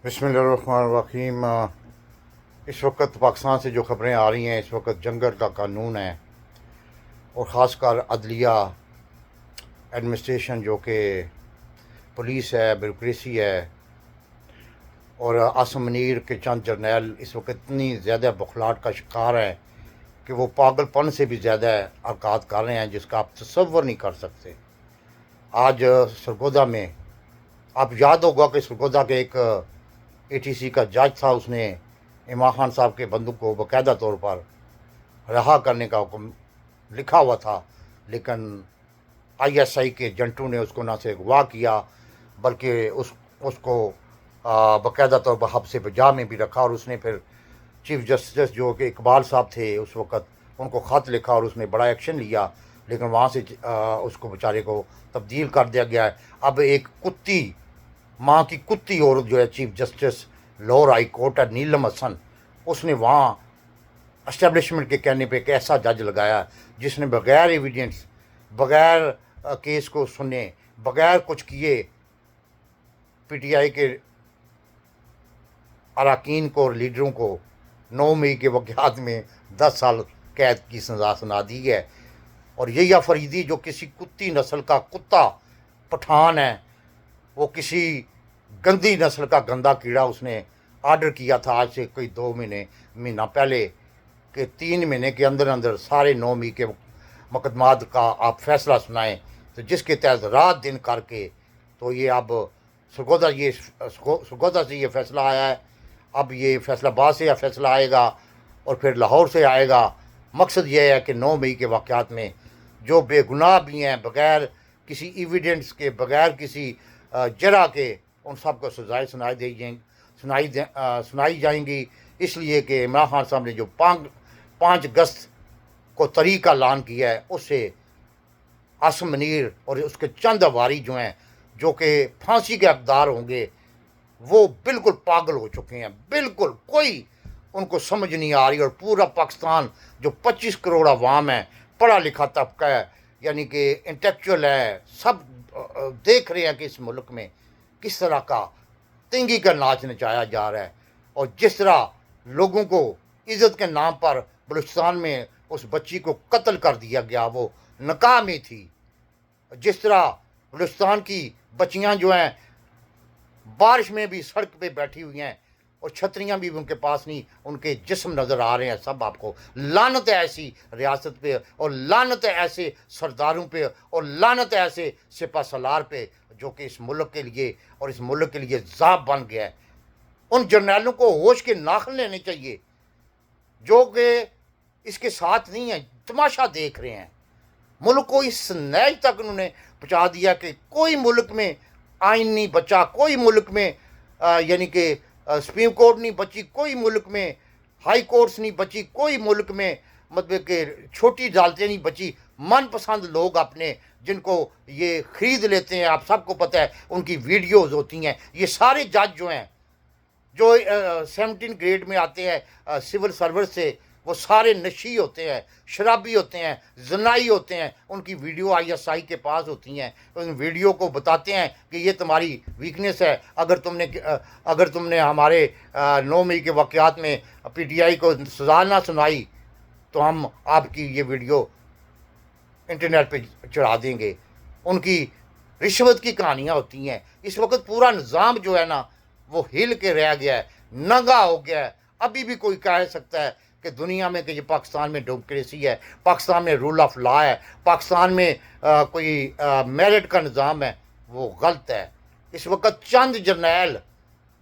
बिस्मिल्लाहिर्रहमानिर्रहीम। इस वक्त पाकिस्तान से जो ख़बरें आ रही हैं, इस वक्त जंगल का कानून है और ख़ासकर अदलिया एडमिनिस्ट्रेशन जो कि पुलिस है, ब्यूरोक्रेसी है और आसम मुनीर के चंद जर्नैल इस वक्त इतनी ज़्यादा बौखलाहट का शिकार है कि वो पागलपन से भी ज़्यादा हरकत कर रहे हैं जिसका आप तसव्वुर नहीं कर सकते। आज सरगोदा में आप याद होगा कि सरगोदा के एक ATC का जज था, उसने इमरान खान साहब के बंदूक को बाकायदा तौर पर रहा करने का हुक्म लिखा हुआ था, लेकिन ISI के एजेंटों ने उसको ना से अगवा किया बल्कि उसको बाकायदा तौर पर हब्स बजा में भी रखा। और उसने फिर चीफ जस्टिस जो कि इकबाल साहब थे उस वक़्त, उनको ख़त लिखा और उसने बड़ा एक्शन लिया, लेकिन वहाँ से उसको बेचारे को तब्दील कर दिया गया है। अब एक कुत्ती, माँ की कुत्ती औरत जो है chief justice Lahore high court है, नीलम हसन, उसने वहाँ एस्टेब्लिशमेंट के कहने पे एक ऐसा जज लगाया जिसने बग़ैर एविडेंस, बग़ैर केस को सुने, बग़ैर कुछ किए PTI के अरकान को और लीडरों को 9 मई के वाक़यात में 10 साल कैद की सज़ा सुना दी है। और यही अफरीदी जो किसी कुत्ती नस्ल का कुत्ता पठान है, वो किसी गंदी नस्ल का गंदा कीड़ा, उसने आर्डर किया था आज से कोई 2 महीना पहले कि 3 महीने के अंदर अंदर सारे 9 मई के मुकदमात का आप फैसला सुनाएं, तो जिसके तहत रात दिन करके तो ये अब सरगोदा से ये फ़ैसला आया है। अब ये फैसलाबाद से फैसला आएगा और फिर लाहौर से आएगा। मकसद ये है कि 9 मई के वाक़यात में जो बेगुनाह भी हैं, बग़ैर किसी एविडेंस के, बग़ैर किसी जरा के, उन सब को सज़ाएँ सुनाई जाएंगी। इसलिए कि इमरान खान साहब ने जो 5 अगस्त को तारीख का ऐलान किया है, उससे आसम मुनीर और उसके चंद अवारी जो हैं, जो कि फांसी के हकदार होंगे, वो बिल्कुल पागल हो चुके हैं। बिल्कुल कोई उनको समझ नहीं आ रही। और पूरा पाकिस्तान जो 25 करोड़ अवाम है, पढ़ा लिखा तबका है, यानी कि इंटेलेक्चुअल है, सब देख रहे हैं कि इस मुल्क में किस तरह का तिंगी का नाच नचाया जा रहा है। और जिस तरह लोगों को इज़्ज़त के नाम पर बलूचिस्तान में उस बच्ची को कत्ल कर दिया गया, वो निकाह में थी। जिस तरह बलूचिस्तान की बच्चियां जो हैं बारिश में भी सड़क पे बैठी हुई हैं और छतरियां भी उनके पास नहीं, उनके जिस्म नज़र आ रहे हैं सब आपको। लानत है ऐसी रियासत पे, और लानत है ऐसे सरदारों पे, और लानत है ऐसे सिपा सलार पे जो कि इस मुल्क के लिए और इस मुल्क के लिए ज़ाब बन गया है। उन जर्नैलों को होश के नाखन लेने चाहिए जो कि इसके साथ नहीं है, तमाशा देख रहे हैं। मुल्क को इस नैज तक उन्होंने पहुँचा दिया कि कोई मुल्क में आइन नहीं बचा, कोई मुल्क में यानी कि सुप्रीम कोर्ट नहीं बची, कोई मुल्क में हाई कोर्ट्स नहीं बची, कोई मुल्क में मतलब कि छोटी अदालतें नहीं बची। मनपसंद लोग अपने जिनको ये ख़रीद लेते हैं, आप सबको पता है, उनकी वीडियोज़ होती हैं। ये सारे जज जो हैं जो 17 ग्रेड में आते हैं सिविल सर्विस से, वो सारे नशी होते हैं, शराबी होते हैं, जनाई होते हैं। उनकी वीडियो ISI के पास होती हैं। उन वीडियो को बताते हैं कि ये तुम्हारी वीकनेस है, अगर तुमने हमारे 9 मई के वाक़यात में PTI को सज़ा ना सुनाई तो हम आपकी ये वीडियो इंटरनेट पे चढ़ा देंगे। उनकी रिश्वत की कहानियाँ होती हैं। इस वक्त पूरा निज़ाम जो है ना, वो हिल के रह गया है, नंगा हो गया है। अभी भी कोई कह सकता है कि दुनिया में कि ये पाकिस्तान में डेमोक्रेसी है, पाकिस्तान में रूल ऑफ लॉ है, पाकिस्तान में कोई मेरिट का निज़ाम है, वो गलत है। इस वक्त चंद जर्नैल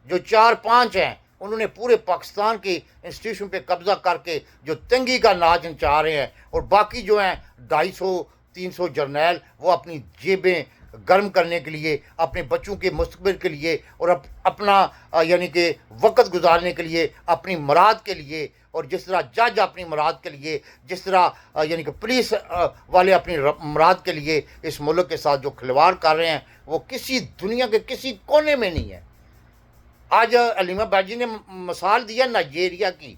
जो 4-5 हैं, उन्होंने पूरे पाकिस्तान के इंस्टीट्यूशन पे कब्ज़ा करके जो तंगी का नाच नचा रहे हैं। और बाकी जो हैं 250-300 जर्नैल, वो अपनी जेबें गर्म करने के लिए, अपने बच्चों के मुस्तकबिल के लिए और अपना यानी कि वक़्त गुजारने के लिए, अपनी मुराद के लिए, और जिस तरह जज अपनी मुराद के लिए, जिस तरह यानी कि पुलिस वाले अपनी मुराद के लिए इस मुल्क के साथ जो खिलवाड़ कर रहे हैं, वो किसी दुनिया के किसी कोने में नहीं है। आज अलीमा बाजी ने मिसाल दिया नाइजीरिया की।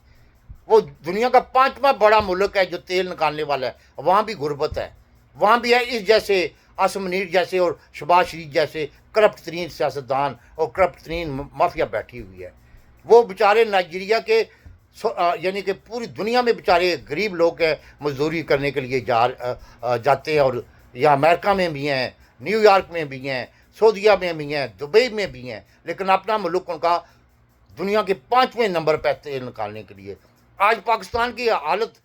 वो दुनिया का 5वां बड़ा मुल्क है जो तेल निकालने वाला है। वहाँ भी गुर्बत है, वहाँ भी है इस जैसे آصم منیر جیسے اور شہباز شریف جیسے کرپٹ ترین سیاستدان اور کرپٹ ترین مافیا بیٹھی ہوئی ہے. وہ بیچارے نائجیریا کے یعنی کہ پوری دنیا میں بیچارے غریب لوگ ہیں مزدوری کرنے کے لیے جاتے ہیں، اور یا امریکہ میں بھی ہیں، نیو یارک میں بھی ہیں، سعودیہ میں بھی ہیں، دبئی میں بھی ہیں، لیکن اپنا ملک ان کا دنیا کے 5ویں نمبر پہ تیل نکالنے کے لیے. آج پاکستان کی حالت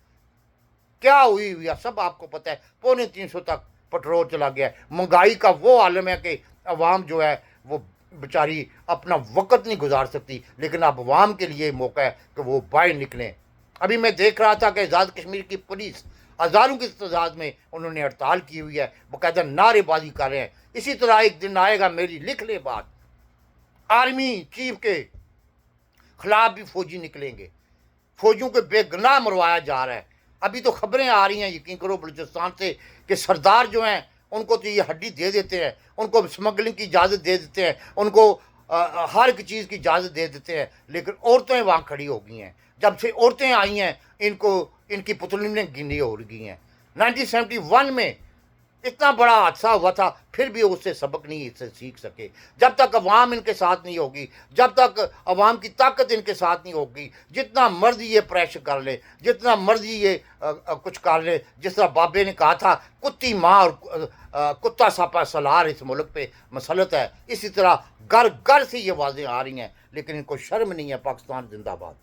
کیا ہوئی ہوئی ہے سب آپ کو پتہ ہے. 350 تک پٹرول چلا گیا ہے. مہنگائی کا وہ عالم ہے کہ عوام جو ہے وہ بیچاری اپنا وقت نہیں گزار سکتی، لیکن اب عوام کے لیے موقع ہے کہ وہ باہر نکلیں. ابھی میں دیکھ رہا تھا کہ آزاد کشمیر کی پولیس ہزاروں کی تعداد میں انہوں نے ہڑتال کی ہوئی ہے، باقاعدہ نعرے بازی کر رہے ہیں. اسی طرح ایک دن آئے گا، میری لکھ لے بات، آرمی چیف کے خلاف بھی فوجی نکلیں گے. فوجیوں کو بے گناہ مروایا جا رہا ہے. ابھی تو خبریں آ رہی ہیں یقین کرو بلوچستان سے کہ سردار جو ہیں ان کو تو یہ ہڈی دے دیتے ہیں، ان کو اسمگلنگ کی اجازت دے دیتے ہیں، ان کو ہر ایک چیز کی اجازت دے دیتے ہیں، لیکن عورتیں وہاں کھڑی ہو گئی ہیں. جب سے عورتیں آئی ہیں ان کی پتلونیں گنی ہو گئی ہیں. 1971 میں اتنا بڑا حادثہ ہوا تھا، پھر بھی اس سے سبق نہیں اس سے سیکھ سکے. جب تک عوام ان کے ساتھ نہیں ہوگی، جب تک عوام کی طاقت ان کے ساتھ نہیں ہوگی، جتنا مرضی یہ پریشر کر لے، جتنا مرضی یہ کچھ کر لے، جس طرح بابے نے کہا تھا کتی ماں اور کتا ساپا سلار اس ملک پہ مسلط ہے، اسی طرح گھر گھر سے یہ واضح آ رہی ہیں، لیکن ان کو شرم نہیں ہے. پاکستان زندہ باد.